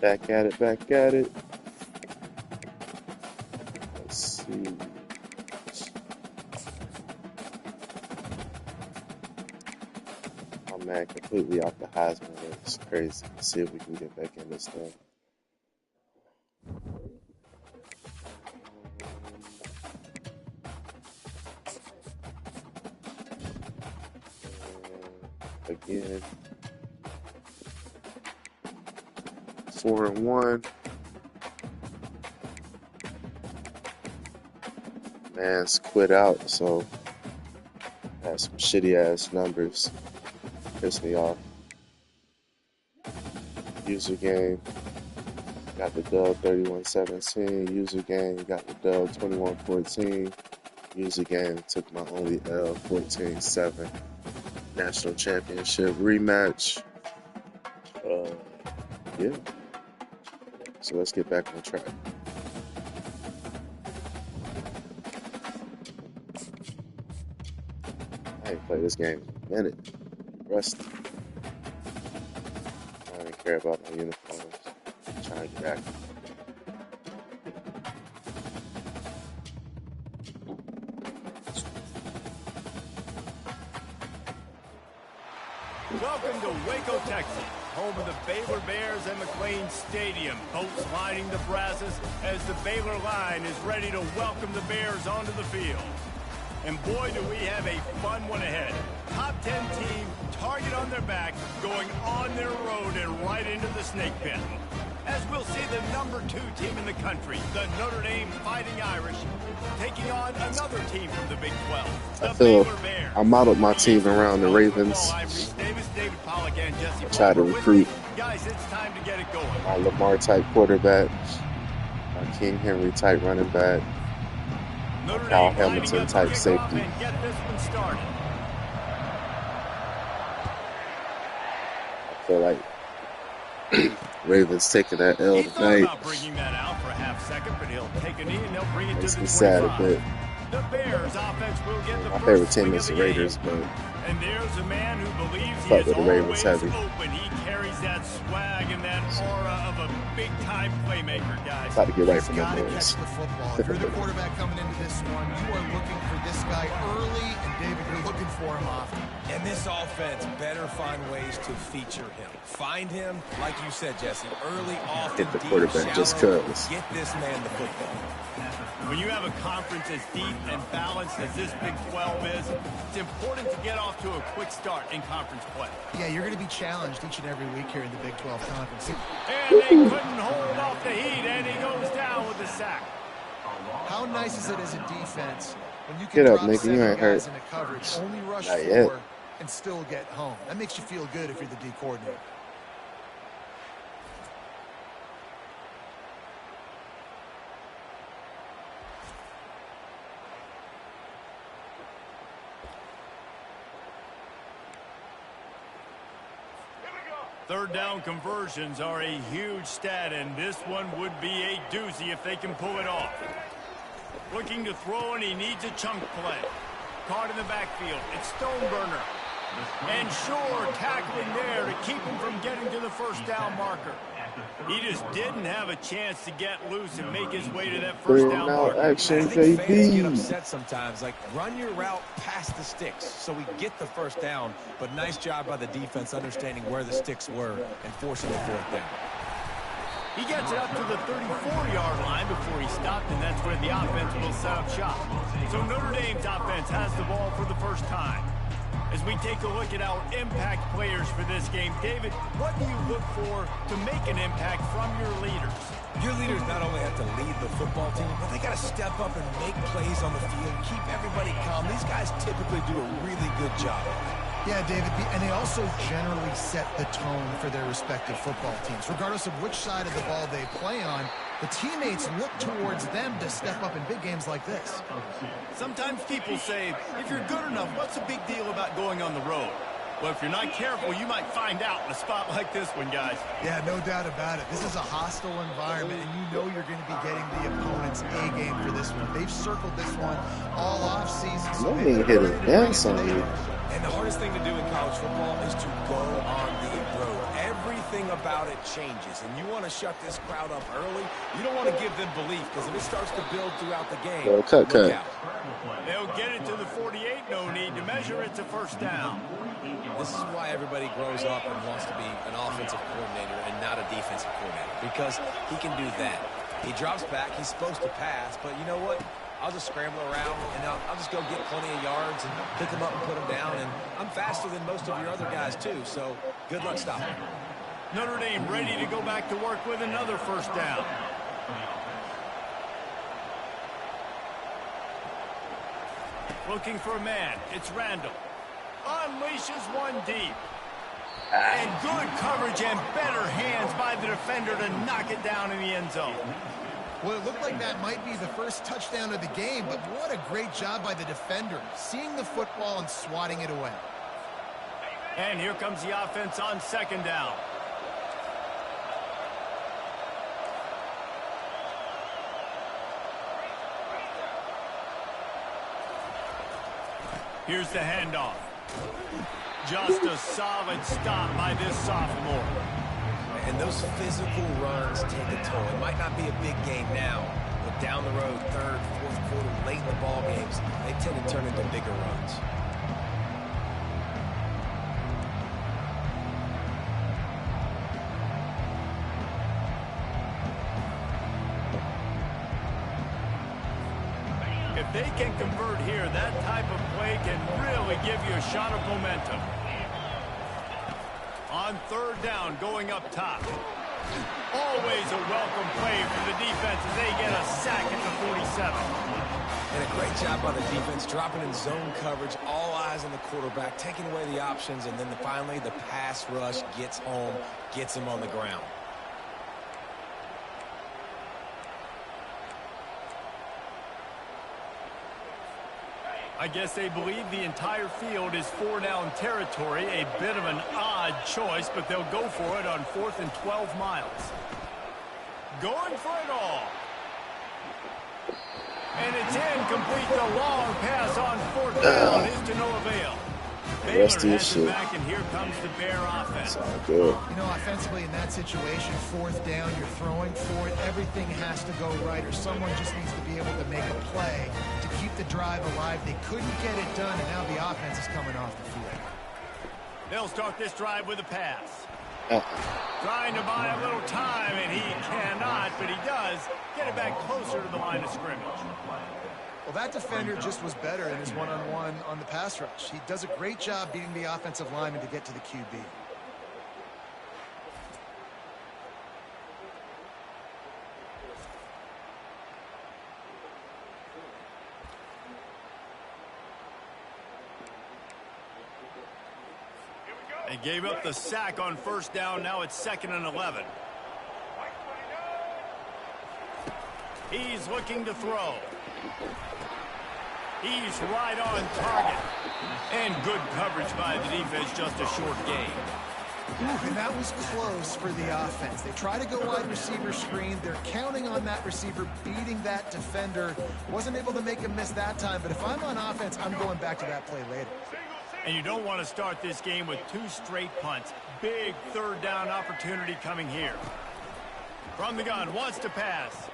Back at it, back at it. Let's see. I'm mad completely off the Heisman. It's crazy. Let's see if we can get back in this thing. Again. 4-1. Man's quit out, so had some shitty ass numbers. Pissed me off. User game got the dub 31-17. User game got the dub 21-14. User game took my only L 14-7. National championship rematch. Yeah. So let's get back on track. I ain't played this game in a minute. Rusty. I don't even care about my uniforms. I'm trying to get active. Welcome to Waco, Texas, home of the Baylor Bears and McLean Stadium. Boats lining the brasses as the Baylor line is ready to welcome the Bears onto the field. And boy, do we have a fun one ahead. Top 10 team, target on their back, going on their road and right into the snake pit. As we'll see the number 2 team in the country, the Notre Dame Fighting Irish, taking on another team from the Big 12, the Baylor Bears. I modeled my team around the Ravens. I try to recruit Guys, it's time to get it going. my Lamar type quarterback, my King Henry type running back, my Kyle Hamilton type safety. Get this one started. I feel like Ravens taking that L tonight. Bringing that out for a half second, but he'll take a knee and they'll bring it Makes to me the sad 25. a bit. The Bears offense will get the My first favorite swing team of is the game. Raiders, but And there's a man who believes he fuck is with the Ravens always heavy. open. He carries that swag and that aura of a big-time playmaker, guys. About to get right from the Gotta boys. catch the football. If you're the quarterback coming into this one, you are looking for this guy early, and David, you're looking for him often. And this offense better find ways to feature him. Find him, like you said, Jesse, early, often, Hit the deep, quarterback just shallow. cause. Get this man the football. When you have a conference as deep and balanced as this Big 12 is, it's important to get off to a quick start in conference play. Yeah, you're going to be challenged each and every week here in the Big 12 Conference. And they couldn't hold off the heat, and he goes down with the sack. How nice is it as a defense when you Get can up, drop nigga. You 7 ain't guys hurt. into coverage, only rush Not 4, yet. and still get home? That makes you feel good if you're the D coordinator. Third down conversions are a huge stat, and this one would be a doozy if they can pull it off. Looking to throw, and he needs a chunk play. Caught in the backfield. It's Stoneburner. And sure, tackling there to keep him from getting to the first down marker. He just didn't have a chance to get loose and make his way to that first Bring down out marker. action, I think fans get baby. upset sometimes. Like, run your route past the sticks so we get the first down. But nice job by the defense understanding where the sticks were and forcing the fourth down. He gets it up to the 34-yard line before he stopped, and that's where the offense will set up shop. So Notre Dame's offense has the ball for the first time. As we take a look at our impact players for this game, David, what do you look for to make an impact from your leaders? Your leaders not only have to lead the football team, but they got to step up and make plays on the field, keep everybody calm. These guys typically do a really good job. Yeah, David, and they also generally set the tone for their respective football teams. Regardless of which side of the ball they play on, the teammates look towards them to step up in big games like this. Sometimes people say, if you're good enough, what's the big deal about going on the road? Well, if you're not careful, you might find out in a spot like this one, guys. Yeah, no doubt about it. This is a hostile environment, and you know you're going to be getting the opponent's A game for this one. They've circled this one all offseason. No nigga hit a dance on you. And And the hardest thing to do in college football is to go on the road. Everything about it changes, and you want to shut this crowd up early. You don't want to give them belief, because if it starts to build throughout the game, look out. They'll get it to the 48, no need to measure. It's a first down. This is why everybody grows up and wants to be an offensive coordinator and not a defensive coordinator, because he can do that. He drops back. He's supposed to pass, but you know what? I'll just scramble around, and I'll just go get plenty of yards and pick them up and put them down. And I'm faster than most of your other guys, too, so good luck stopping. Notre Dame ready to go back to work with another first down. Looking for a man. It's Randall. Unleashes one deep. And good coverage and better hands by the defender to knock it down in the end zone. Well, it looked like that might be the first touchdown of the game, but what a great job by the defender, seeing the football and swatting it away. And here comes the offense on second down. Here's the handoff. Just a solid stop by this sophomore. And those physical runs take a toll. It might not be a big game now, but down the road, third, fourth quarter, late in the ball games, they tend to turn into bigger runs. If they can convert here, that type of play can really give you a shot of momentum. On third down, going up top. Always a welcome play for the defense as they get a sack at the 47. And a great job by the defense, dropping in zone coverage, all eyes on the quarterback, taking away the options, and then finally the pass rush gets home, gets him on the ground. I guess they believe the entire field is four-down territory. A bit of an odd choice, but they'll go for it on 4th and 12 miles. Going for it all. And it's incomplete. The long pass on 4th down is to no avail. Baylor has it back, and here comes the Bear offense. You know, offensively in that situation, 4th down, you're throwing for it. Everything has to go right, or someone just needs to be able to make a play to keep the drive alive. They couldn't get it done, and now the offense is coming off the field. They'll start this drive with a pass. Trying to buy a little time, and he cannot, but he does get it back closer to the line of scrimmage. Well, that defender just was better in his one-on-one on the pass rush. He does a great job beating the offensive lineman to get to the QB. They gave up the sack on 1st down. Now it's 2nd and 11. He's looking to throw. He's right on target. And good coverage by the defense, just a short gain. And that was close for the offense. They try to go wide receiver screen. They're counting on that receiver beating that defender. Wasn't able to make him miss that time, but if I'm on offense, I'm going back to that play later. And you don't want to start this game with 2 straight punts. Big 3rd down opportunity coming here. From the gun, wants to pass.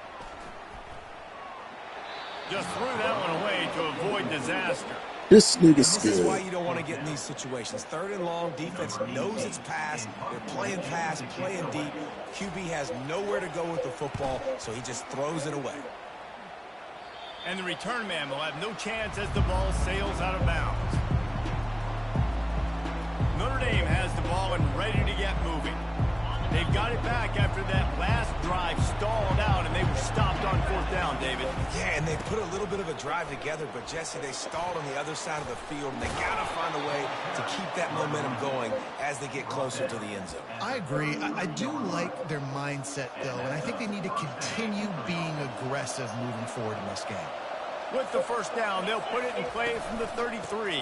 Just threw that one away to avoid disaster. This nigga's good. This is why you don't want to get in these situations. 3rd and long, defense knows it's pass. They're playing pass, playing deep. QB has nowhere to go with the football, so he just throws it away. And the return man will have no chance as the ball sails out of bounds. Notre Dame has the ball and ready to get moving. They've got it back after that last drive stalled out, and they were stopped on 4th down, David. Yeah, and they put a little bit of a drive together, but, Jesse, they stalled on the other side of the field, and they got to find a way to keep that momentum going as they get closer to the end zone. I agree. I do like their mindset, though, and I think they need to continue being aggressive moving forward in this game. With the 1st down, they'll put it in play from the 33.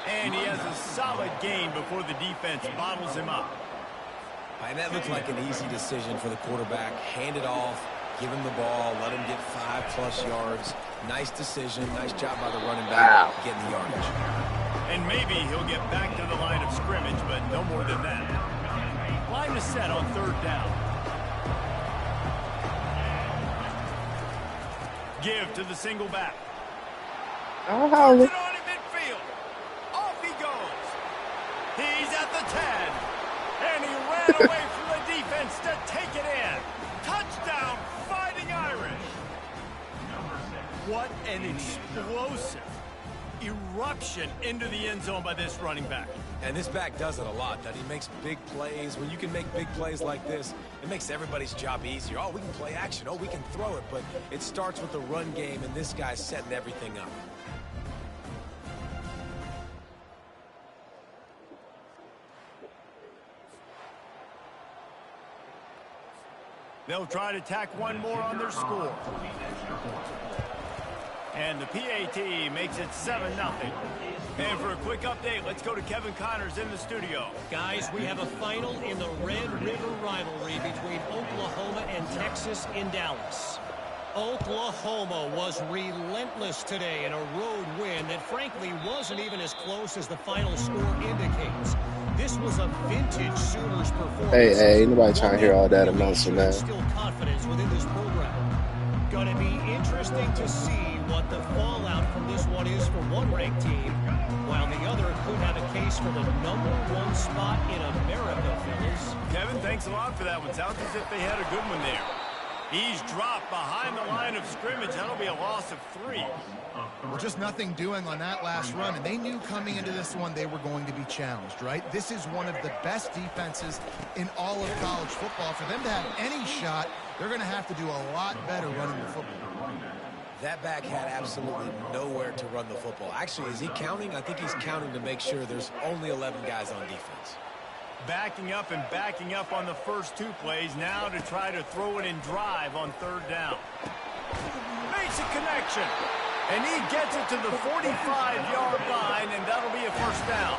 And he has a solid gain before the defense bottles him up. And that looked like an easy decision for the quarterback. Hand it off, give him the ball, let him get 5+ yards. Nice decision. Nice job by the running back getting the yardage. And maybe he'll get back to the line of scrimmage, but no more than that. Line is set on 3rd down. Give to the single back. Turns it on in midfield. Off he goes. He's at the 10. And he ran away from the defense to take it in. Touchdown, Fighting Irish. What an explosive eruption into the end zone by this running back. And this back does it a lot, that he makes big plays. When you can make big plays like this, it makes everybody's job easier. Oh, we can play action. Oh, we can throw it. But it starts with the run game, and this guy's setting everything up. They'll try to tack one more on their score. And the PAT makes it 7-0. And for a quick update, let's go to Kevin Connors in the studio. Guys, we have a final in the Red River rivalry between Oklahoma and Texas in Dallas. Oklahoma was relentless today in a road win that frankly wasn't even as close as the final score indicates. This was a vintage Sooners performance. Hey, nobody trying to hear all that announcement, man. Still confidence within this program. Gonna be interesting to see what the fallout from this one is for one ranked team, while the other could have a case for the #1 spot in America, fellas. Kevin, thanks a lot for that one. Sounds as if they had a good one there. He's dropped behind the line of scrimmage. That'll be a loss of 3. Well, just nothing doing on that last run, and they knew coming into this one they were going to be challenged, right? This is one of the best defenses in all of college football. For them to have any shot, they're going to have to do a lot better running the football. That back had absolutely nowhere to run the football. Actually, is he counting? I think he's counting to make sure there's only 11 guys on defense. Backing up and backing up on the first 2 plays, now to try to throw it in drive on 3rd down. Makes a connection, and he gets it to the 45-yard line, and that'll be a 1st down.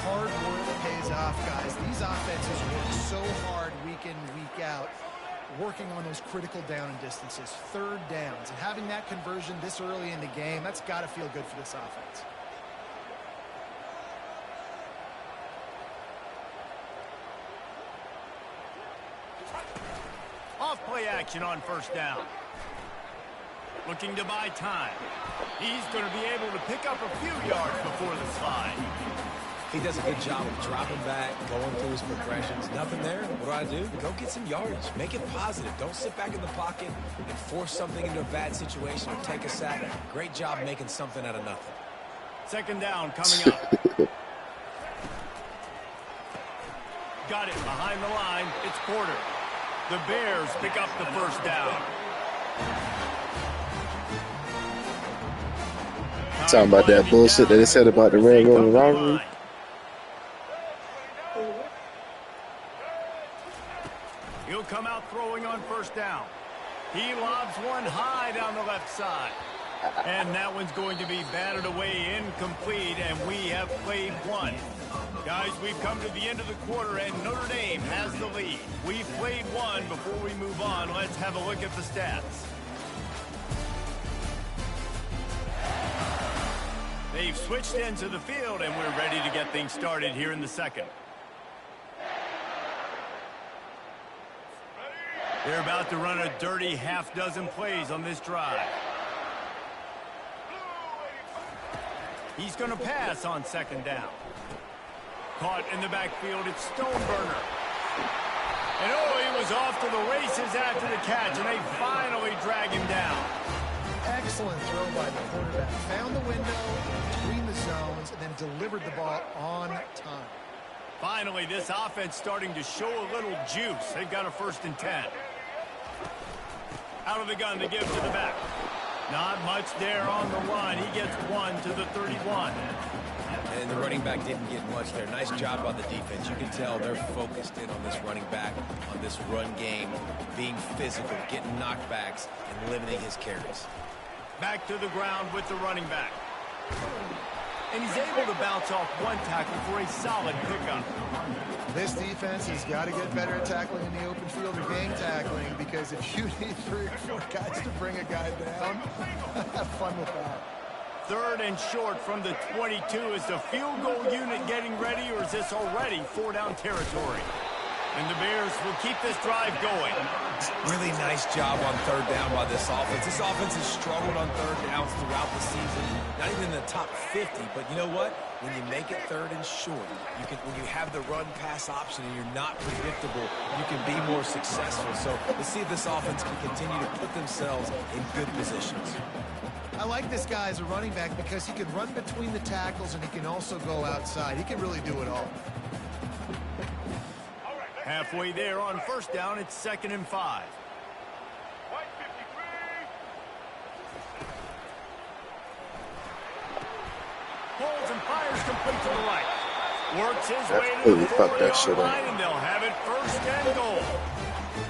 Hard work pays off, guys. These offenses work so hard week in, week out, working on those critical down and distances, 3rd downs, and having that conversion this early in the game, that's got to feel good for this offense. Off play action on 1st down. Looking to buy time. He's going to be able to pick up a few yards before the slide. He does a good job of dropping back, going through his progressions. Nothing there. What do? Go get some yardage. Make it positive. Don't sit back in the pocket and force something into a bad situation or take a sack. Great job making something out of nothing. 2nd down coming up. Got it behind the line. It's Porter. The Bears pick up the 1st down. Talking about that bullshit that they said about the Red River rivalry. He'll come out throwing on 1st down. He lobs one high down the left side. And that one's going to be batted away incomplete, and we have played 1. Guys, we've come to the end of the quarter, and Notre Dame has the lead. We've played 1. Before we move on, let's have a look at the stats. They've switched ends of the field, and we're ready to get things started here in the 2nd. They're about to run a dirty half-dozen plays on this drive. He's going to pass on 2nd down. Caught in the backfield, it's Stoneburner. And he was off to the races after the catch, and they finally drag him down. Excellent throw by the quarterback. Found the window between the zones and then delivered the ball on time. Finally, this offense starting to show a little juice. They've got a 1st and 10. Out of the gun to give to the back. Not much there on the run. He gets 1 to the 31. And the running back didn't get much there. Nice job on the defense. You can tell they're focused in on this running back, on this run game, being physical, getting knockbacks, and limiting his carries. Back to the ground with the running back. and he's able to bounce off one tackle for a solid pickup. This defense has got to get better at tackling in the open field or game tackling, because if you need 3 or 4 guys to bring a guy down, have fun with that. 3rd and short from the 22. Is the field goal unit getting ready, or is this already 4-down territory? And the Bears will keep this drive going. Really nice job on 3rd down by this offense. This offense has struggled on 3rd downs throughout the season. Not even in the top 50, but you know what? When you make it 3rd and short, when you have the run-pass option and you're not predictable, you can be more successful. So let's see if this offense can continue to put themselves in good positions. I like this guy as a running back because he can run between the tackles and he can also go outside. He can really do it all. Halfway there on 1st down, it's 2nd and 5. Pulls and fires complete to the right. Works his way to the 4-yard line, and they'll have it 1st and goal.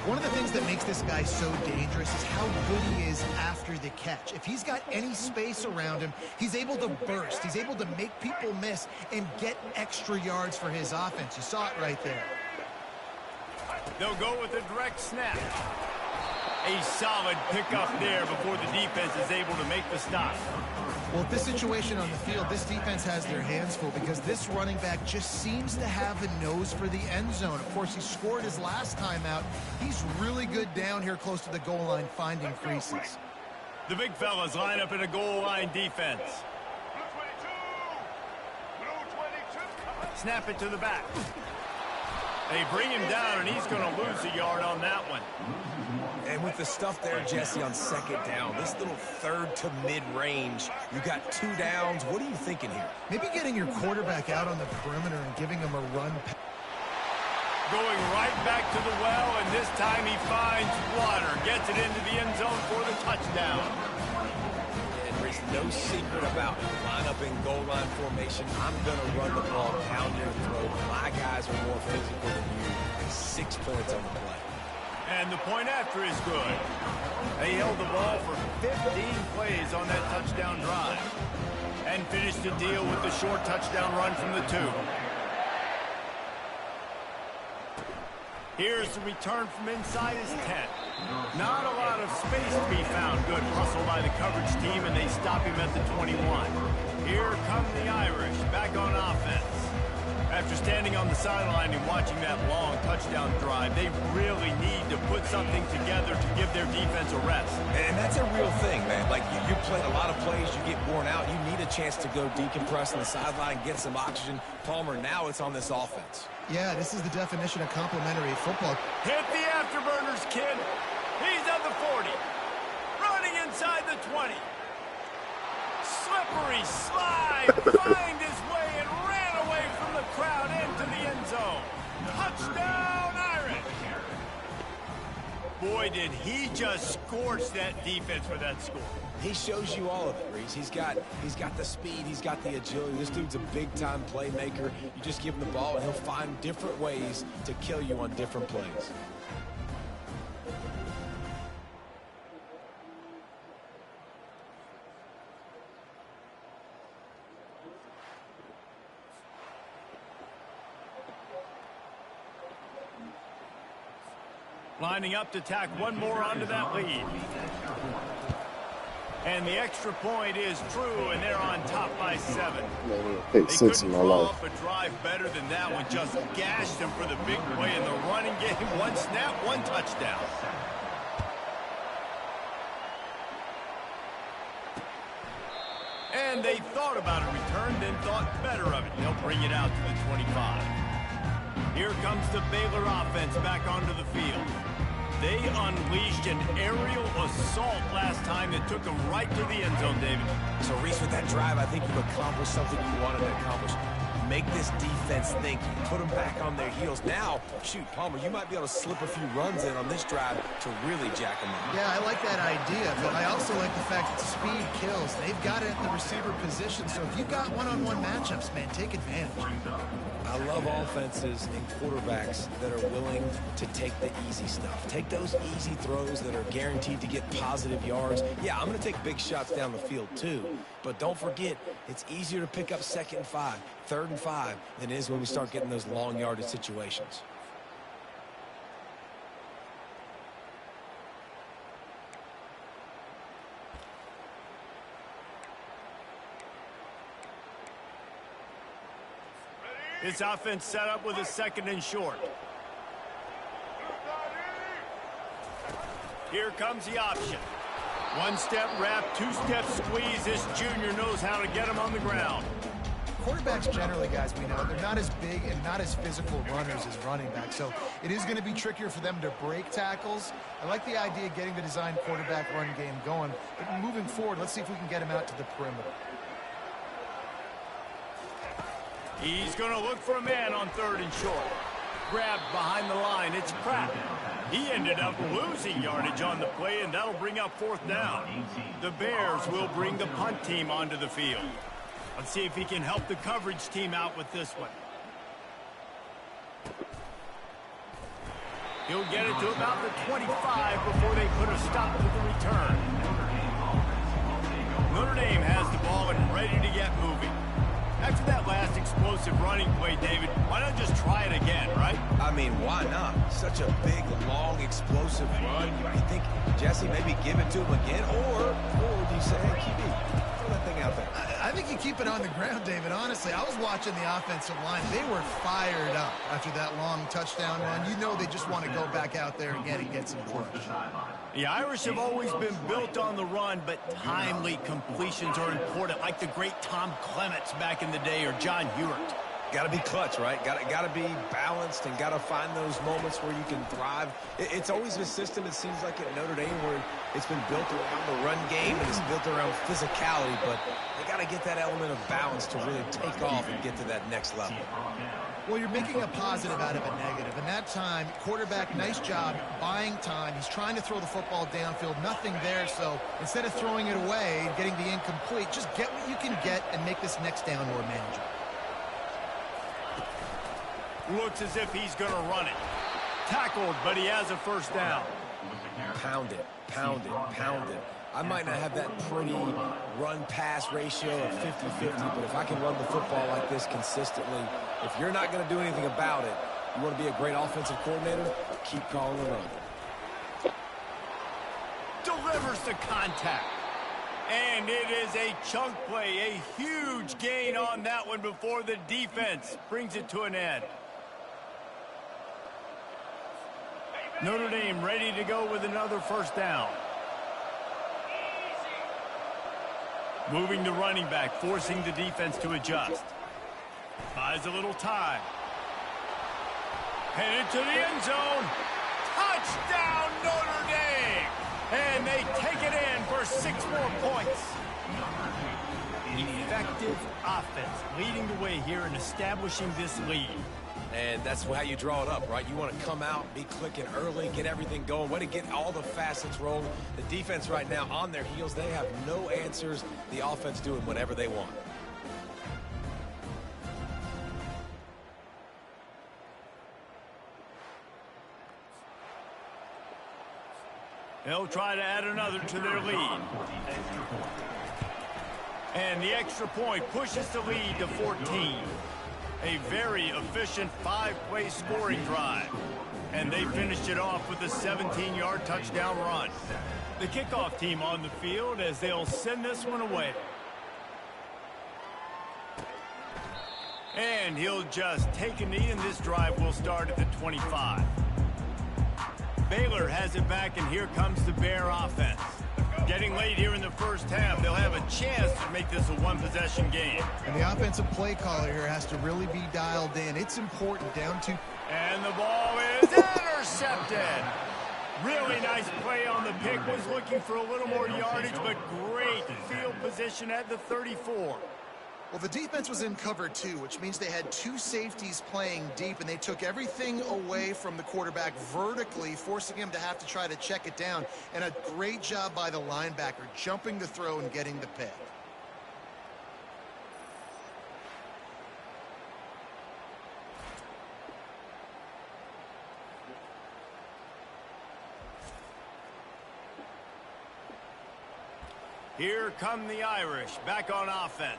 One of the things that makes this guy so dangerous is how good he is after the catch. If he's got any space around him, he's able to burst. He's able to make people miss and get extra yards for his offense. You saw it right there. They'll go with a direct snap. A solid pickup there before the defense is able to make the stop. Well, at this situation on the field, this defense has their hands full because this running back just seems to have a nose for the end zone. Of course, he scored his last time out. He's really good down here close to the goal line finding creases. The big fellas line up in a goal line defense. Snap it to the back. They bring him down, and he's going to lose a yard on that one. And with the stuff there, Jesse, on 2nd down, this little 3rd to mid-range, you got 2 downs. What are you thinking here? Maybe getting your quarterback out on the perimeter and giving him a run. Going right back to the well, and this time he finds water. Gets it into the end zone for the touchdown. And there's no secret about it. Line up in goal line formation. I'm going to run the ball down your throat. My guys are more physical than you. 6 points on the play. And the point after is good. They held the ball for 15 plays on that touchdown drive. And finished the deal with the short touchdown run from the 2. Here's the return from inside his 10. Not a lot of space to be found. Good hustle by the coverage team, and they stop him at the 21. Here come the Irish, back on offense. After standing on the sideline and watching that long touchdown drive, they really need to put something together to give their defense a rest. And that's a real thing, man. Like, you play a lot of plays, you get worn out. You need a chance to go decompress on the sideline, get some oxygen. Palmer, now it's on this offense. Yeah, this is the definition of complimentary football. Hit the afterburners, kid. He's at the 40. Running inside the 20. Slippery slide. Find his way and ran away from the crowd into the end zone. Touchdown, Irish. Boy, did he just scorch that defense for that score. He shows you all of it, Reese. He's got the speed. He's got the agility. This dude's a big-time playmaker. You just give him the ball, and he'll find different ways to kill you on different plays. Lining up to tack one more onto that lead. And the extra point is true, and they're on top by 7. They couldn't draw up a drive better than that one. Just gashed them for the big play in the running game. One snap, one touchdown. And they thought about a return, then thought better of it. They'll bring it out to the 25. Here comes the Baylor offense back onto the field. They unleashed an aerial assault last time that took them right to the end zone, David. So, Reese, with that drive, I think you've accomplished something you wanted to accomplish. make this defense think, put them back on their heels. Now, shoot, Palmer, you might be able to slip a few runs in on this drive to really jack them up. Yeah, I like that idea, but I also like the fact that speed kills. They've got it at the receiver position, so if you've got one-on-one matchups, man, take advantage. I love offenses and quarterbacks that are willing to take the easy stuff. Take those easy throws that are guaranteed to get positive yards. Yeah, I'm going to take big shots down the field too, but don't forget, it's easier to pick up 2nd and 5, 3rd and 5 than it is when we start getting those long yardage situations. This offense set up with a 2nd and short. Here comes the option. 1-step wrap, 2-step squeeze. This junior knows how to get him on the ground. Quarterbacks generally, guys, we know, they're not as big and not as physical runners as running backs, so it is going to be trickier for them to break tackles. I like the idea of getting the design quarterback run game going, but moving forward, let's see if we can get him out to the perimeter. He's going to look for a man on 3rd and short. Grabbed behind the line. It's Pratt. He ended up losing yardage on the play, and that'll bring up 4th down. The Bears will bring the punt team onto the field. Let's see if he can help the coverage team out with this one. He'll get it to about the 25 before they put a stop to the return. Notre Dame has the ball and ready to get moving. After that last explosive running play, David, why not just try it again, right? I mean, why not? Such a big, long, explosive run. You think, Jesse, maybe give it to him again? Or do you say, hey, QB, throw that thing out there? I think you keep it on the ground, David. Honestly, I was watching the offensive line. They were fired up after that long touchdown run. You know they just want to go back out there again and get some push. The Irish have always been built on the run, but timely completions are important, like the great Tom Clements back in the day or John Hewart. Got to be clutch, right? Got to be balanced and got to find those moments where you can thrive. It's always a system, it seems like, at Notre Dame where it's been built around the run game and it's built around physicality, but they got to get that element of balance to really take off and get to that next level. Well, you're making a positive out of a negative. And that time, quarterback, nice job, buying time. He's trying to throw the football downfield. Nothing there, so instead of throwing it away and getting the incomplete, just get what you can get and make this next down more manageable. Looks as if he's going to run it. Tackled, but he has a 1st down. Pound it, pound it, pound it. I might not have that pretty run-pass ratio of 50-50, but if I can run the football like this consistently, if you're not going to do anything about it, you want to be a great offensive coordinator, keep calling the run. Delivers the contact. And it is a chunk play, a huge gain on that one before the defense brings it to an end. Notre Dame ready to go with another 1st down. Moving the running back, forcing the defense to adjust. Buys a little time. Headed to the end zone. Touchdown, Notre Dame! And they take it in for 6 more points. Effective offense leading the way here and establishing this lead. And that's how you draw it up, right? You want to come out, be clicking early, get everything going, way to get all the facets rolling. The defense right now on their heels, they have no answers. The offense doing whatever they want. They'll try to add another to their lead. And the extra point pushes the lead to 14. A very efficient 5-play scoring drive. And they finished it off with a 17-yard touchdown run. The kickoff team on the field as they'll send this one away. And he'll just take a knee, and this drive will start at the 25. Baylor has it back, and here comes the Bear offense. Getting late here in the 1st half, they'll have a chance to make this a one-possession game. And the offensive play caller here has to really be dialed in. It's important down to... And the ball is intercepted. Really nice play on the pick. Was looking for a little more yardage, but great field position at the 34. Well, the defense was in cover 2, which means they had 2 safeties playing deep, and they took everything away from the quarterback vertically, forcing him to have to try to check it down. And a great job by the linebacker, jumping the throw and getting the pick. Here come the Irish back on offense.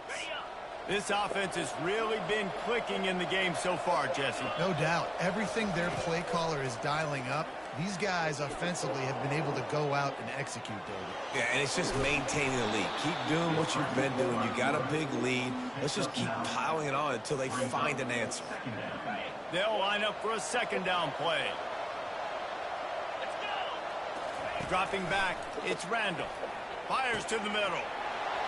This offense has really been clicking in the game so far, Jesse. No doubt. Everything their play caller is dialing up, these guys offensively have been able to go out and execute, David. Yeah, and it's just maintaining the lead. Keep doing what you've been doing. You got a big lead. Let's just keep piling it on until they find an answer. They'll line up for a second down play. Dropping back, it's Randall. Fires to the middle.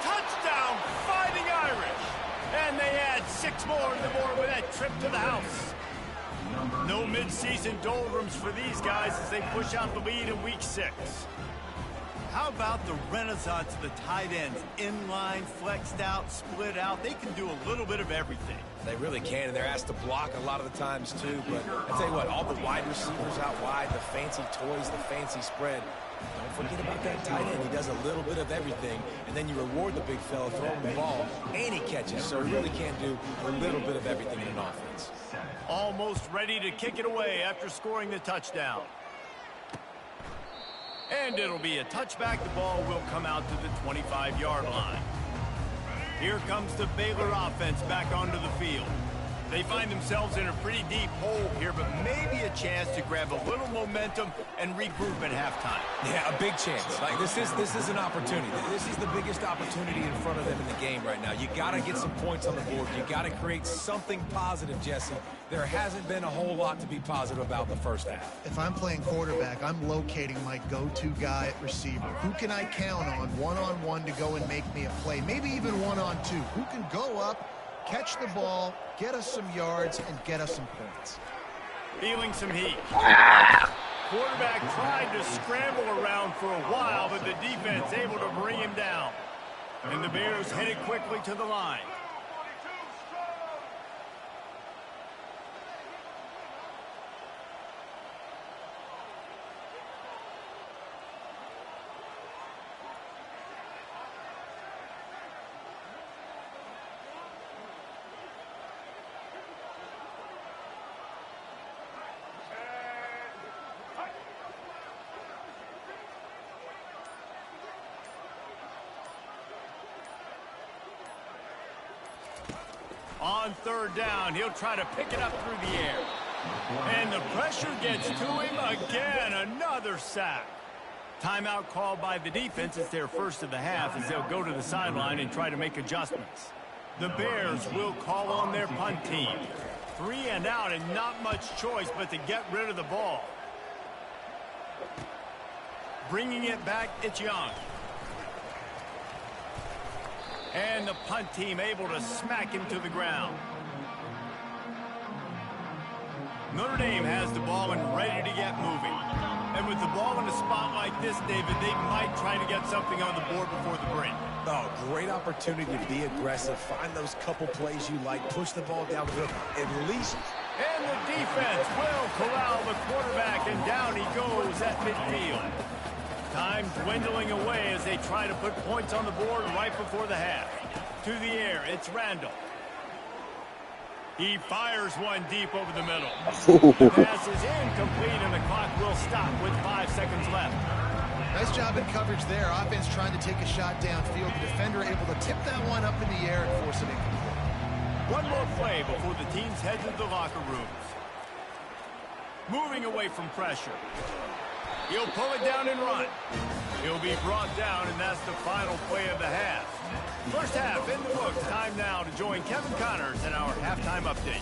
Touchdown, Fighting Irish. And they add 6 more to the board with that trip to the house. No mid-season doldrums for these guys as they push out the lead in week 6. How about the renaissance of the tight ends? Inline, flexed out, split out. They can do a little bit of everything. They really can, and they're asked to block a lot of the times, too. But I tell you what, all the wide receivers out wide, the fancy toys, the fancy spread. Don't forget about that tight end. He does a little bit of everything, and then you reward the big fella throwing the ball, and he catches, so he really can do a little bit of everything in an offense. Almost ready to kick it away after scoring the touchdown. And it'll be a touchback. The ball will come out to the 25-yard line. Here comes the Baylor offense back onto the field. They find themselves in a pretty deep hole here, but maybe a chance to grab a little momentum and regroup at halftime. Yeah, a big chance. Like this is an opportunity. This is the biggest opportunity in front of them in the game right now. You got to get some points on the board. You got to create something positive, Jesse. There hasn't been a whole lot to be positive about the first half. If I'm playing quarterback, I'm locating my go-to guy at receiver. Who can I count on one-on-one to go and make me a play? Maybe even one-on-two. Who can go up, catch the ball, get us some yards, and get us some points. Feeling some heat. Quarterback tried to scramble around for a while, but the defense able to bring him down. And the Bears headed quickly to the line. On third down, he'll try to pick it up through the air. And the pressure gets to him again. Another sack. Timeout called by the defense. It's their first of the half as they'll go to the sideline and try to make adjustments. The Bears will call on their punt team. 3 and out and not much choice but to get rid of the ball. Bringing it back, it's Young. And the punt team able to smack him to the ground. Notre Dame has the ball and ready to get moving. And with the ball in a spot like this, David, they might try to get something on the board before the break. Oh, great opportunity to be aggressive. Find those couple plays you like. Push the ball down the field. At least. And the defense will corral the quarterback, and down he goes at midfield. Time dwindling away as they try to put points on the board right before the half. To the air, it's Randall. He fires one deep over the middle. The pass is incomplete, and the clock will stop with 5 seconds left. Nice job in coverage there. Offense trying to take a shot downfield. The defender able to tip that one up in the air and force it incomplete. One more play before the teams head to the locker rooms. Moving away from pressure. He'll pull it down and run. He'll be brought down, and that's the final play of the half. First half in the books. Time now to join Kevin Connors in our halftime update.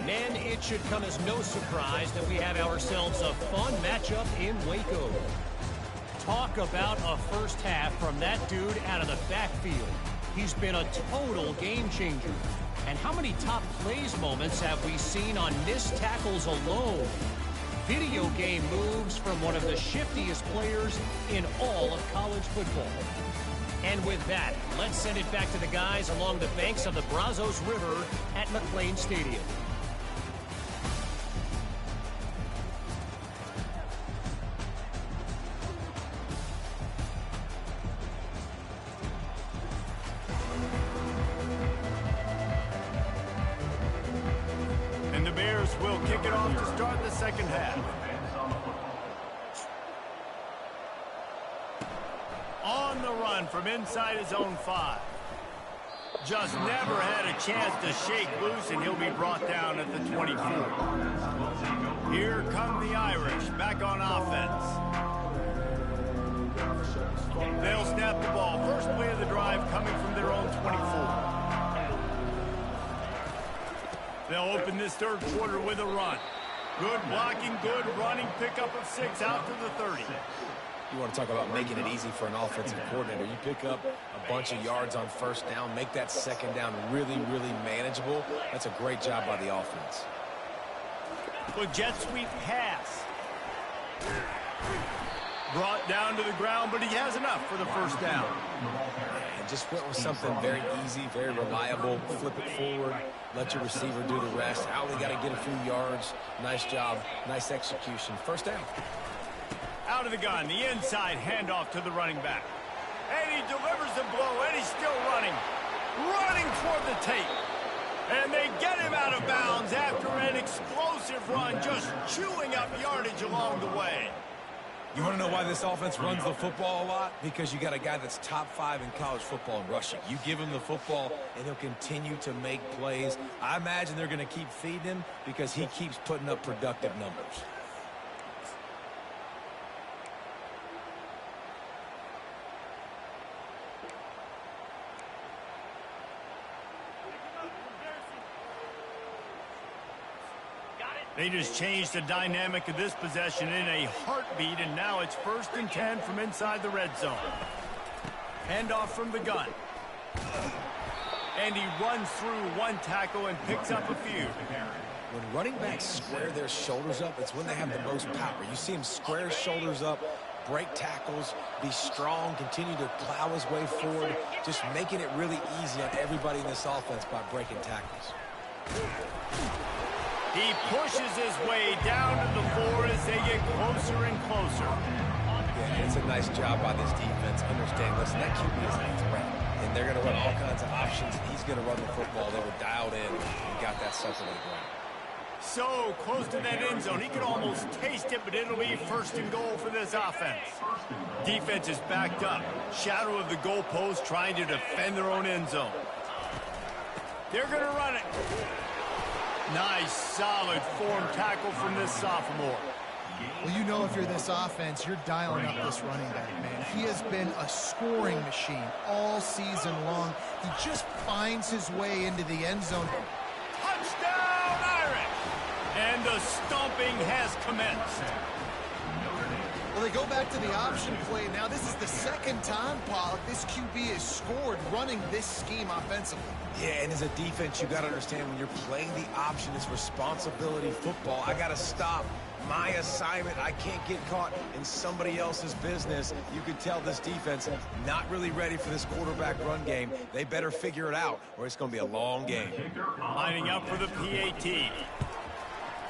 Man, it should come as no surprise that we have ourselves a fun matchup in Waco. Talk about a first half from that dude out of the backfield. He's been a total game changer. And how many top plays moments have we seen on missed tackles alone? Video game moves from one of the shiftiest players in all of college football. And with that, let's send it back to the guys along the banks of the Brazos River at McLean Stadium. And the Bears will kick it off to start the second half. On the run from inside his own 5. Just never had a chance to shake loose, and he'll be brought down at the 24. Here come the Irish back on offense. They'll snap the ball. First play of the drive coming from their own 24. They'll open this third quarter with a run. Good blocking, good running, pickup of 6 out to the 30. You want to talk about making it easy for an offensive coordinator. You pick up a bunch of yards on first down, make that second down really, really manageable. That's a great job by the offense. Good jet sweep pass. Brought down to the ground, but he has enough for the first down. And just went with something very easy, very reliable. Flip it forward, let your receiver do the rest. How they got to get a few yards. Nice job, nice execution. First down. Out of the gun, the inside handoff to the running back. And he delivers the blow, and he's still running. Running toward the tape. And they get him out of bounds after an explosive run, just chewing up yardage along the way. You want to know why this offense runs the football a lot? Because you got a guy that's top 5 in college football in rushing. You give him the football, and he'll continue to make plays. I imagine they're going to keep feeding him because he keeps putting up productive numbers. They just changed the dynamic of this possession in a heartbeat, and now it's 1st and 10 from inside the red zone. Handoff from the gun. And he runs through one tackle and picks up a few. When running backs square their shoulders up, it's when they have the most power. You see him square shoulders up, break tackles, be strong, continue to plow his way forward, just making it really easy on everybody in this offense by breaking tackles. He pushes his way down to the floor as they get closer and closer. Yeah, it's a nice job by this defense. Understand, listen, that QB is a threat. And they're going to run all kinds of options, and he's going to run the football. They were dialed in and got that stuff in the ground. So close to that end zone. He could almost taste it, but it'll be 1st and goal for this offense. Defense is backed up. Shadow of the goalpost trying to defend their own end zone. They're going to run it. Nice, solid form tackle from this sophomore. Well, you know if you're this offense, you're dialing up this running back, man. He has been a scoring machine all season long. He just finds his way into the end zone. Touchdown, Irish! And the stomping has commenced. Well, they go back to the option play. Now, this is the second time, Pollock, this QB has scored running this scheme offensively. Yeah, and as a defense, you got to understand when you're playing the option, it's responsibility football. I got to stop my assignment. I can't get caught in somebody else's business. You can tell this defense not really ready for this quarterback run game. They better figure it out, or it's going to be a long game. Lining up for the PAT.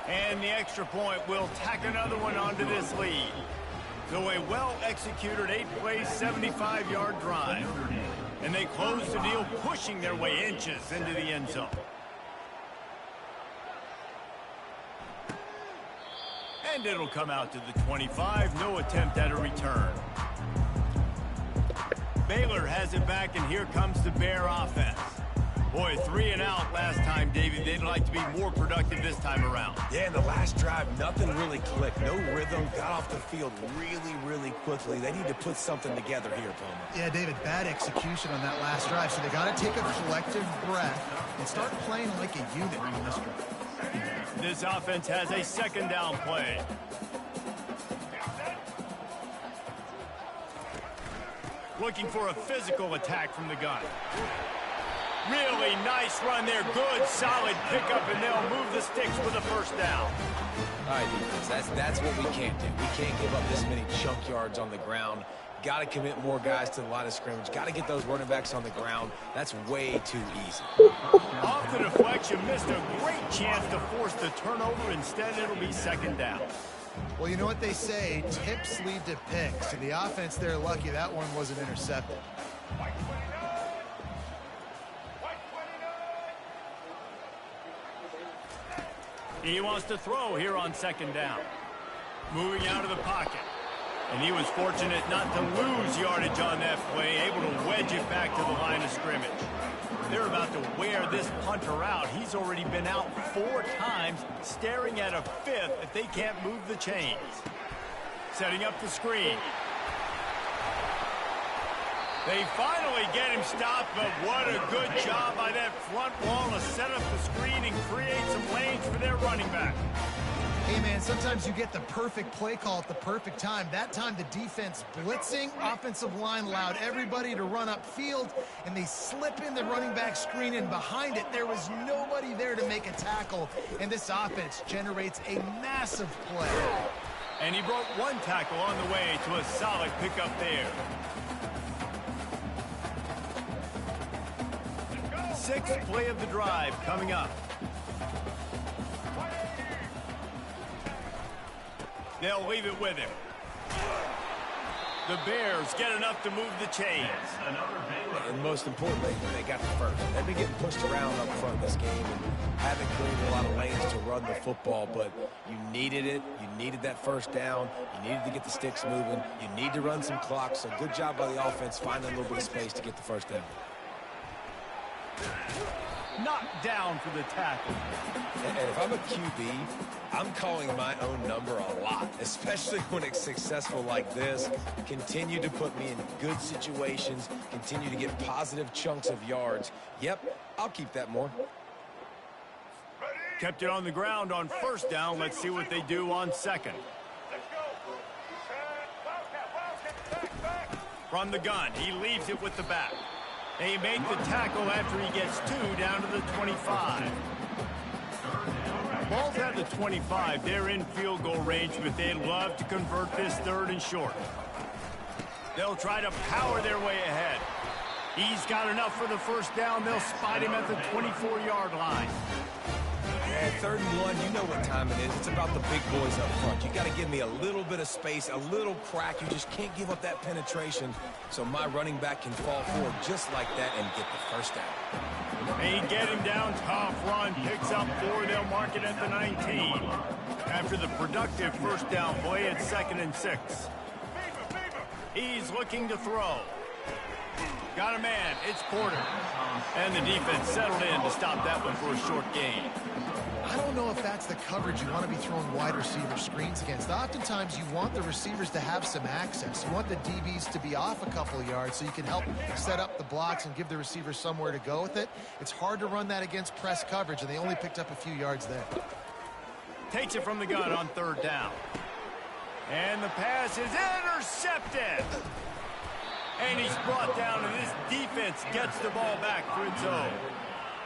And the extra point will tack another one onto this lead. So a well-executed 8-play, 75-yard drive. And they close the deal, pushing their way inches into the end zone. And it'll come out to the 25. No attempt at a return. Baylor has it back, and here comes the Bear offense. Boy, 3 and out last time, Davey. They'd like to be more productive this time around. Yeah, in the last drive, nothing really clicked. No rhythm, got off the field really, really quickly. They need to put something together here, Palmer. Yeah, David, bad execution on that last drive, so they got to take a collective breath and start playing like a unit on this drive. This offense has a second down play. Looking for a physical attack from the gun. Really nice run there. Good, solid pickup, and they'll move the sticks with a first down. All right, defense, that's what we can't do. We can't give up this many chunk yards on the ground. Got to commit more guys to the line of scrimmage. Got to get those running backs on the ground. That's way too easy. Off the deflection, missed a great chance to force the turnover. Instead, it'll be second down. Well, you know what they say, tips lead to picks. And the offense, they're lucky that one wasn't intercepted. He wants to throw here on second down. Moving out of the pocket. And he was fortunate not to lose yardage on that play, able to wedge it back to the line of scrimmage. They're about to wear this punter out. He's already been out 4 times, staring at a 5th if they can't move the chains. Setting up the screen. They finally get him stopped, but what a good job by that front wall to set up the screen and create some lanes for their running back. Hey, man, sometimes you get the perfect play call at the perfect time. That time, the defense blitzing, offensive line allowed everybody to run upfield, and they slip in the running back screen, and behind it, there was nobody there to make a tackle, and this offense generates a massive play. And he broke 1 tackle on the way to a solid pickup there. 6th play of the drive coming up. They'll leave it with him. The Bears get enough to move the chains. And most importantly, they got the first. They've been getting pushed around up front this game and haven't created a lot of lanes to run the football, but you needed it. You needed that first down. You needed to get the sticks moving. You need to run some clock, so good job by the offense finding a little bit of space to get the first down. Knocked down for the tackle. And if I'm a QB, I'm calling my own number a lot, especially when it's successful like this. Continue to put me in good situations, continue to get positive chunks of yards. Yep, I'll keep that more. Kept it on the ground on first down. Let's see what they do on second. From the gun, he leaves it with the back. They make the tackle after he gets 2 down to the 25. Ball's at the 25. They're in field goal range, but they'd love to convert this 3rd and short. They'll try to power their way ahead. He's got enough for the first down. They'll spot him at the 24-yard line. Yeah, 3rd and 1, you know what time it is. It's about the big boys up front. You got to give me a little bit of space, a little crack. You just can't give up that penetration so my running back can fall forward just like that and get the first down. They get him down, tough run, picks up 4. They'll mark it at the 19. After the productive first down play, it's 2nd and 6. He's looking to throw. Got a man, it's Porter. And the defense settled in to stop that one for a short gain. I don't know if that's the coverage you want to be throwing wide receiver screens against. Oftentimes, you want the receivers to have some access. You want the DBs to be off a couple yards so you can help set up the blocks and give the receivers somewhere to go with it. It's hard to run that against press coverage, and they only picked up a few yards there. Takes it from the gun on 3rd down. And the pass is intercepted. And he's brought down, and this defense gets the ball back for its own.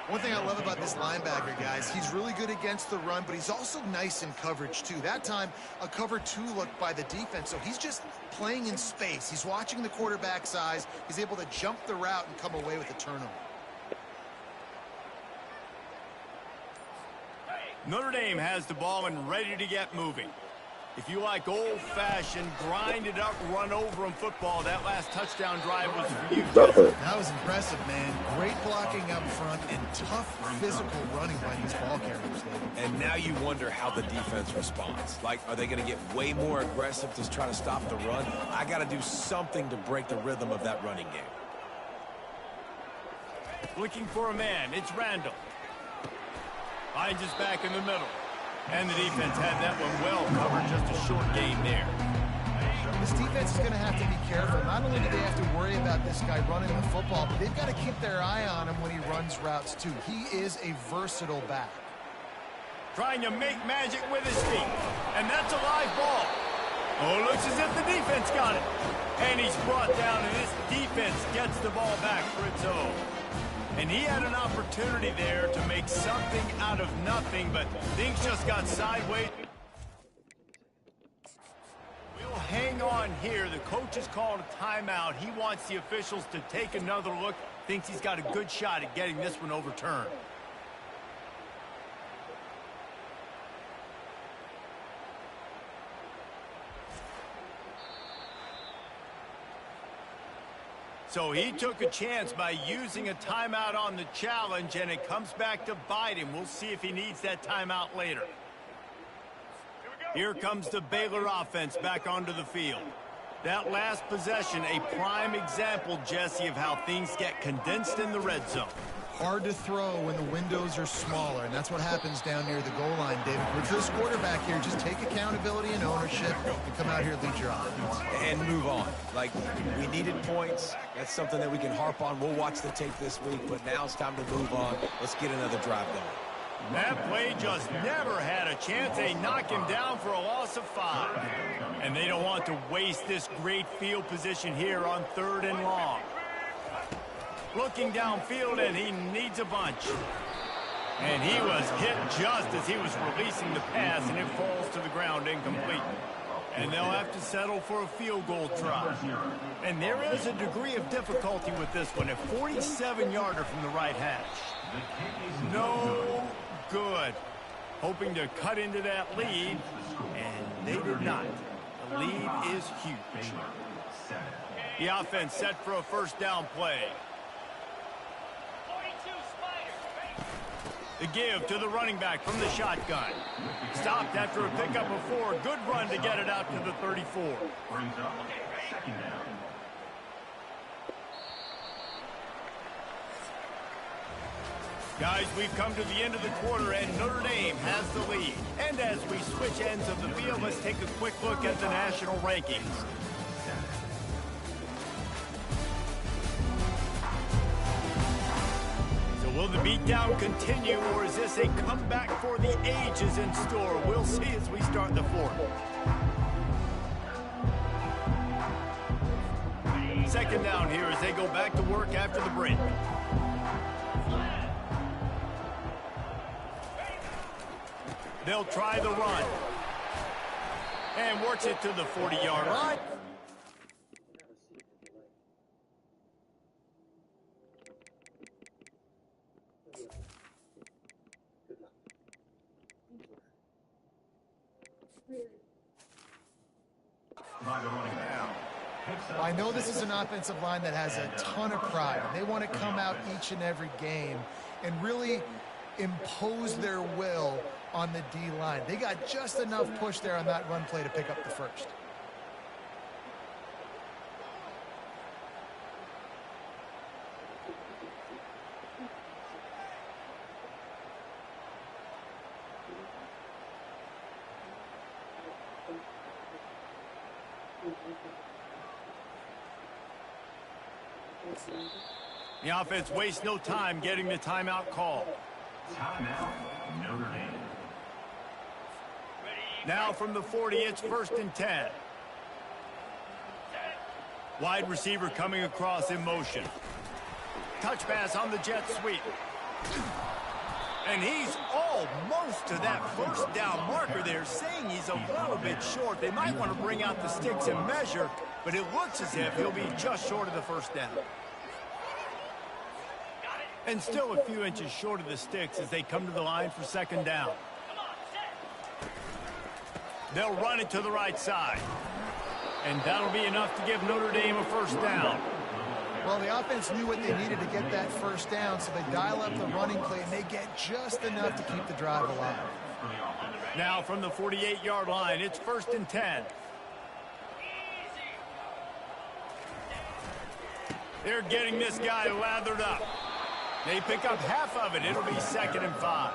One thing I love about this linebacker, guys, he's really good against the run, but he's also nice in coverage, too. That time, a cover 2 look by the defense, so he's just playing in space. He's watching the quarterback's eyes. He's able to jump the route and come away with a turnover. Notre Dame has the ball and ready to get moving. If you like old-fashioned, grinded-up, run-over-'em football, that last touchdown drive was for you. That was impressive, man. Great blocking up front and tough physical running by these ball carriers, David. And now you wonder how the defense responds. Like, are they going to get way more aggressive to try to stop the run? I got to do something to break the rhythm of that running game. Looking for a man. It's Randall. Finds his back in the middle. And the defense had that one well covered, just a short gain there. This defense is going to have to be careful. Not only do they have to worry about this guy running the football, but they've got to keep their eye on him when he runs routes, too. He is a versatile back. Trying to make magic with his feet. And that's a live ball. Oh, looks as if the defense got it. And he's brought down, and this defense gets the ball back for its own. And he had an opportunity there to make something out of nothing, but things just got sideways. We'll hang on here. The coach has called a timeout. He wants the officials to take another look. Thinks he's got a good shot at getting this one overturned. So he took a chance by using a timeout on the challenge, and it comes back to bite him. We'll see if he needs that timeout later. Here comes the Baylor offense back onto the field. That last possession, a prime example, Jesse, of how things get condensed in the red zone. Hard to throw when the windows are smaller, and that's what happens down near the goal line, David. With this quarterback here, just take accountability and ownership and come out here and lead your offense. And move on. Like, we needed points. That's something that we can harp on. We'll watch the tape this week, but now it's time to move on. Let's get another drive going. That play just never had a chance. They knock him down for a loss of 5. And they don't want to waste this great field position here on 3rd and long. Looking downfield, and he needs a bunch. And he was hit just as he was releasing the pass, and it falls to the ground incomplete. And they'll have to settle for a field goal try. And there is a degree of difficulty with this one. A 47-yarder from the right hash. No good. Hoping to cut into that lead, and they did not. The lead is huge. The offense set for a first down play. The give to the running back from the shotgun. Stopped after a pickup of 4. Good run to get it out to the 34. Guys, we've come to the end of the quarter, and Notre Dame has the lead. And as we switch ends of the field, let's take a quick look at the national rankings. Will the beatdown continue, or is this a comeback for the ages in store? We'll see as we start the 4th. Second down here as they go back to work after the break. They'll try the run. And works it to the 40-yard line. I know this is an offensive line that has a ton of pride. They want to come out each and every game and really impose their will on the D-line. They got just enough push there on that run play to pick up the first. The offense wastes no time getting the timeout call. Timeout, Notre Dame. Now from the 40, it's 1st and 10. Wide receiver coming across in motion. Touch pass on the jet sweep. And he's almost to that first down marker there, saying he's a little bit short. They might want to bring out the sticks and measure, but it looks as if he'll be just short of the first down. And still a few inches short of the sticks as they come to the line for 2nd down. They'll run it to the right side. And that'll be enough to give Notre Dame a first down. Well, the offense knew what they needed to get that first down, so they dial up the running play, and they get just enough to keep the drive alive. Now from the 48-yard line, it's 1st and 10. They're getting this guy lathered up. They pick up half of it. It'll be 2nd and 5.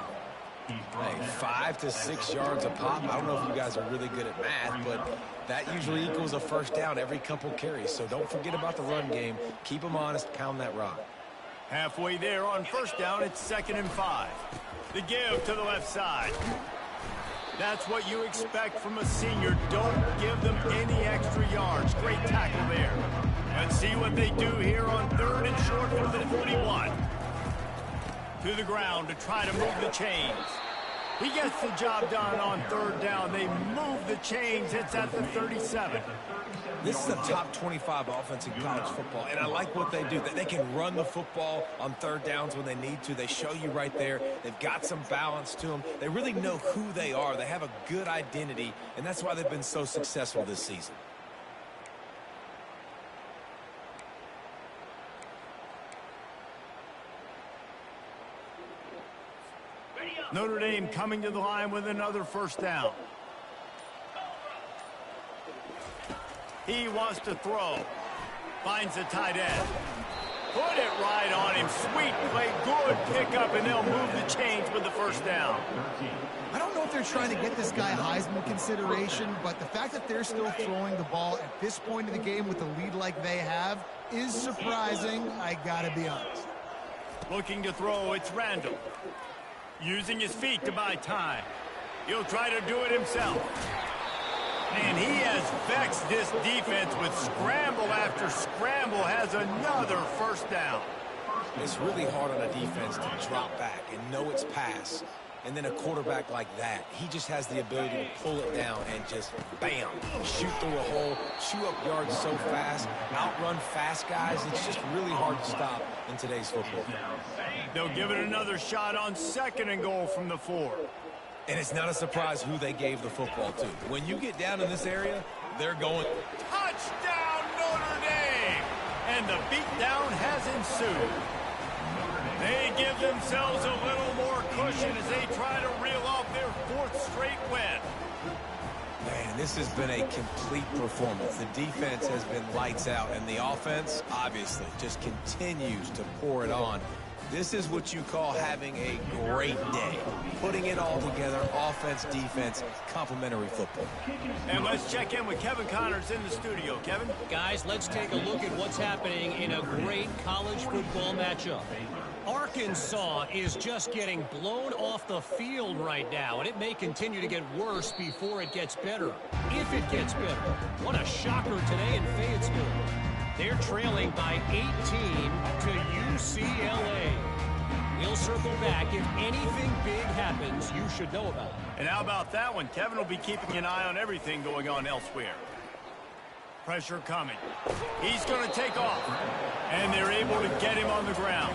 Hey, 5 to 6 yards a pop. I don't know if you guys are really good at math, but that usually equals a first down every couple carries. So don't forget about the run game. Keep them honest. Pound that rock. Halfway there on first down, it's 2nd and 5. The give to the left side. That's what you expect from a senior. Don't give them any extra yards. Great tackle there. Let's see what they do here on 3rd and short from the 41. To the ground to try to move the chains. He gets the job done on third down. They move the chains. It's at the 37. This is a top 25 offense in college football, and I like what they do. They can run the football on third downs when they need to. They show you right there. They've got some balance to them. They really know who they are. They have a good identity, and that's why they've been so successful this season. Notre Dame coming to the line with another first down. He wants to throw. Finds a tight end. Put it right on him. Sweet play. Good pickup, and they'll move the chains with the first down. I don't know if they're trying to get this guy Heisman consideration, but the fact that they're still throwing the ball at this point of the game with the lead like they have is surprising, I gotta be honest. Looking to throw, it's Randall. Using his feet to buy time. He'll try to do it himself. And he has vexed this defense with scramble after scramble, has another first down. It's really hard on a defense to drop back and know it's pass. And then a quarterback like that, he just has the ability to pull it down and just, bam, shoot through a hole, chew up yards so fast, outrun fast guys. It's just really hard to stop in today's football. They'll give it another shot on 2nd and goal from the 4. And it's not a surprise who they gave the football to. When you get down in this area, they're going. Touchdown, Notre Dame! And the beatdown has ensued. They give themselves a little more cushion as they try to reel off their 4th straight win. Man, this has been a complete performance. The defense has been lights out, and the offense, obviously, just continues to pour it on. This is what you call having a great day. Putting it all together, offense, defense, complementary football. And let's check in with Kevin Connors in the studio. Kevin? Guys, let's take a look at what's happening in a great college football matchup. Arkansas is just getting blown off the field right now, and it may continue to get worse before it gets better. If it gets better. What a shocker today in Fayetteville. They're trailing by 18 to UCLA. We'll circle back. If anything big happens, you should know about it. And how about that one? Kevin will be keeping an eye on everything going on elsewhere. Pressure coming. He's going to take off. And they're able to get him on the ground.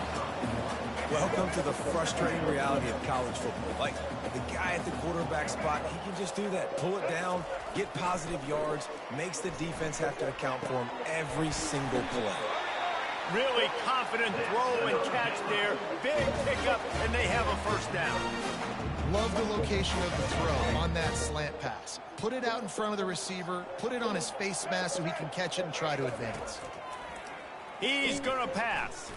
Welcome to the frustrating reality of college football. Like, the guy at the quarterback spot, he can just do that. Pull it down, get positive yards, makes the defense have to account for him every single play. Really confident throw and catch there. Big pickup, and they have a first down. Love the location of the throw on that slant pass. Put it out in front of the receiver, put it on his face mask so he can catch it and try to advance. He's going to pass.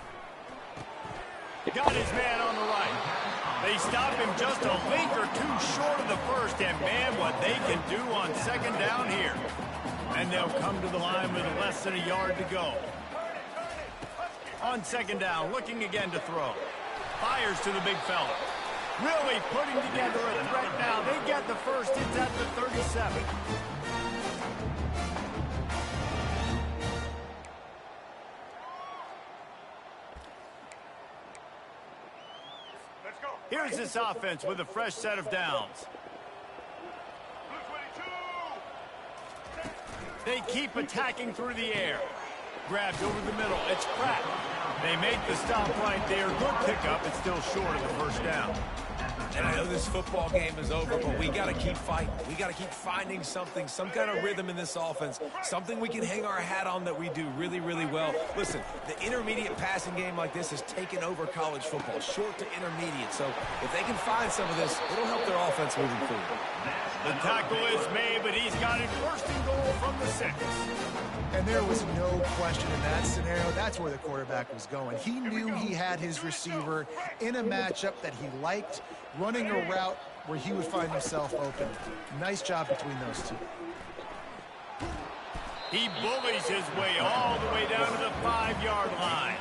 Got his man on the right. They stop him just a link or two short of the first, and man, what they can do on 2nd down here. And they'll come to the line with less than a yard to go. On 2nd down, looking again to throw. Fires to the big fella. Really putting together a threat now. They get the first. It's at the 37. Here's this offense with a fresh set of downs. They keep attacking through the air. Grabbed over the middle. It's Pratt. They make the stop right there. Good pickup. It's still short of the first down. And I know this football game is over, but we got to keep fighting. We got to keep finding something, some kind of rhythm in this offense, something we can hang our hat on that we do really, really well. Listen, the intermediate passing game like this has taken over college football, short to intermediate. So if they can find some of this, it'll help their offense moving forward. The tackle is made, but he's got it 1st and goal from the 6. And there was no question in that scenario. That's where the quarterback was going. He knew he had his receiver in a matchup that he liked, running a route where he would find himself open. Nice job between those two. He bullies his way all the way down to the 5-yard line.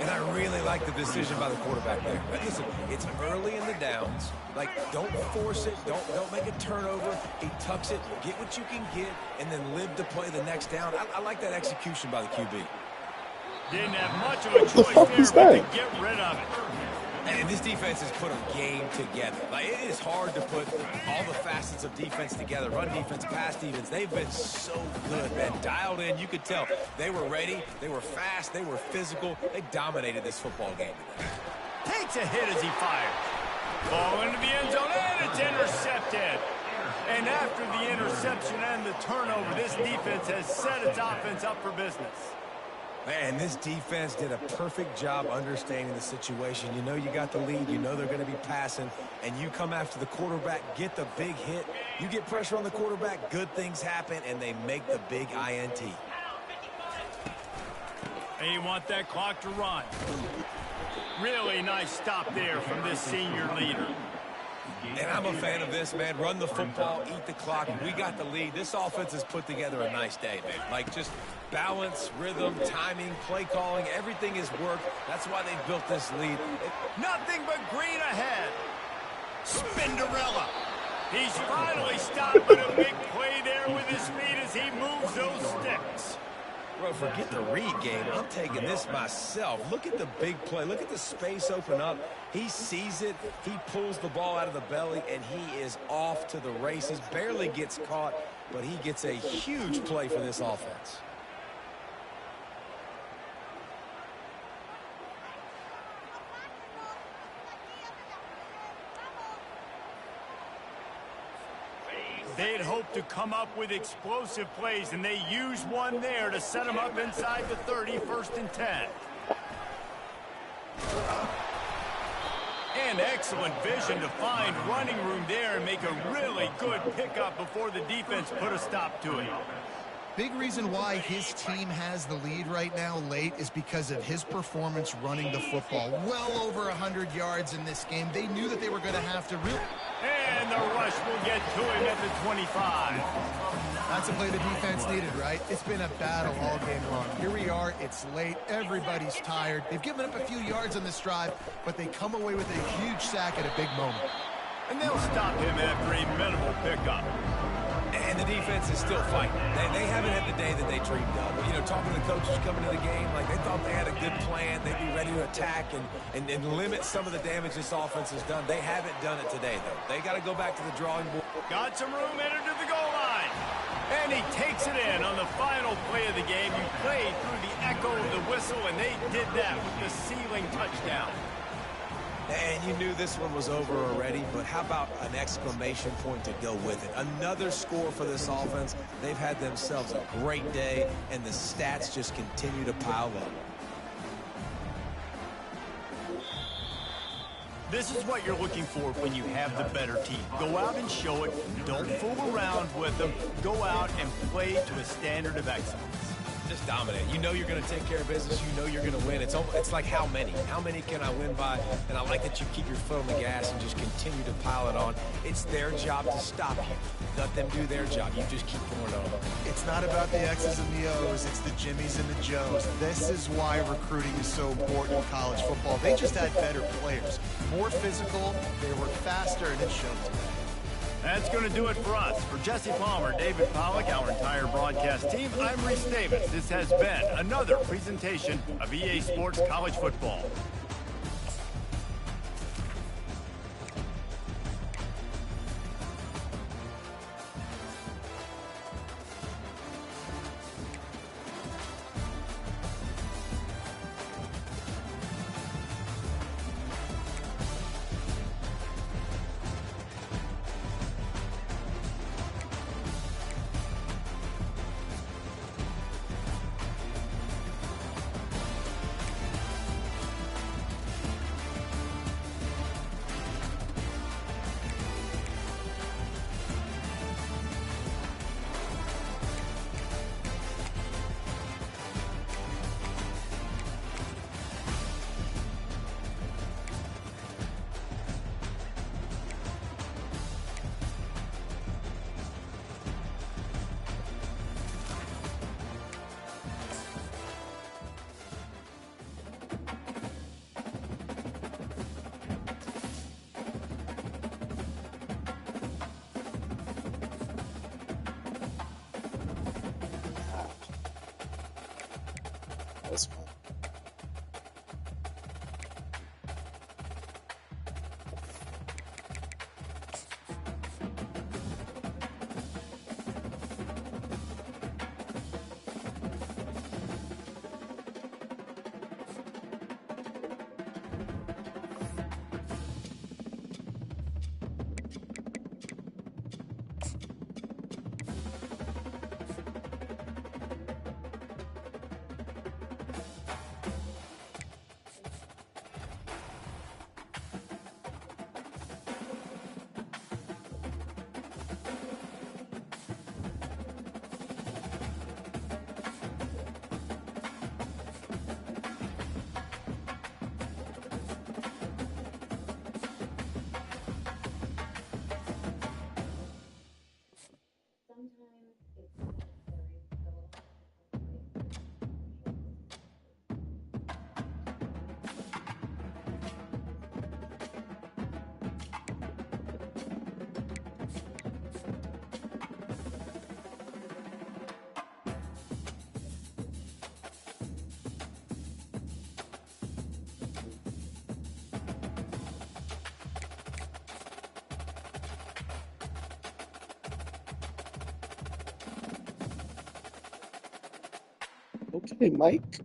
And I really like the decision by the quarterback there. But listen, it's early in the downs. Like, don't force it. Don't make a turnover. He tucks it, get what you can get, and then live to play the next down. I like that execution by the QB. Didn't have much of a choice there, but to get rid of it. And this defense has put a game together. Like, it is hard to put all the facets of defense together. Run defense, pass defense. They've been so good, man. Dialed in. You could tell they were ready. They were fast. They were physical. They dominated this football game today. Takes a hit as he fires. Ball into the end zone, and it's intercepted. And after the interception and the turnover, this defense has set its offense up for business. Man, this defense did a perfect job understanding the situation. You know you got the lead. You know they're going to be passing. And you come after the quarterback, get the big hit. You get pressure on the quarterback, good things happen, and they make the big INT. And you want that clock to run. Really nice stop there from this senior leader. And I'm a fan of this, man. Run the football, eat the clock. We got the lead. This offense has put together a nice day, man. Like, just balance, rhythm, timing, play calling, everything has worked. That's why they built this lead. Nothing but green ahead. Spinderella. He's finally stopped with a big play there with his feet as he moves those sticks. Bro, forget the read game. I'm taking this myself. Look at the big play. Look at the space open up. He sees it. He pulls the ball out of the belly, and he is off to the races. Barely gets caught, but he gets a huge play for this offense. They'd hoped to come up with explosive plays, and they used one there to set them up inside the 30, 1st and 10. And excellent vision to find running room there and make a really good pickup before the defense put a stop to it. Big reason why his team has the lead right now late is because of his performance running the football. Well over 100 yards in this game. They knew that they were going to have to really... And the rush will get to him at the 25. That's a play the defense needed, right? It's been a battle all game long. Here we are. It's late. Everybody's tired. They've given up a few yards on this drive, but they come away with a huge sack at a big moment. And they'll stop him after a minimal pickup. And the defense is still fighting. They haven't had the day that they dreamed of. You know, talking to the coaches coming to the game, like they thought they had a good plan. They'd be ready to attack and limit some of the damage this offense has done. They haven't done it today, though. They got to go back to the drawing board. Got some room entered to the goal line. And he takes it in on the final play of the game. You played through the echo of the whistle, and they did that with the ceiling touchdown. And you knew this one was over already, but how about an exclamation point to go with it? Another score for this offense. They've had themselves a great day, and the stats just continue to pile up. This is what you're looking for when you have the better team. Go out and show it. Don't fool around with them. Go out and play to a standard of excellence. Just dominate. You know you're going to take care of business. You know you're going to win. It's like how many? How many can I win by? And I like that you keep your foot on the gas and just continue to pile it on. It's their job to stop you. Let them do their job. You just keep pouring it on. It's not about the X's and the O's. It's the Jimmies and the Joes. This is why recruiting is so important in college football. They just had better players. More physical. They were faster, and it showed today. That's going to do it for us. For Jesse Palmer, David Pollack, our entire broadcast team, I'm Reese Davis. This has been another presentation of EA Sports College Football. Okay, Mike.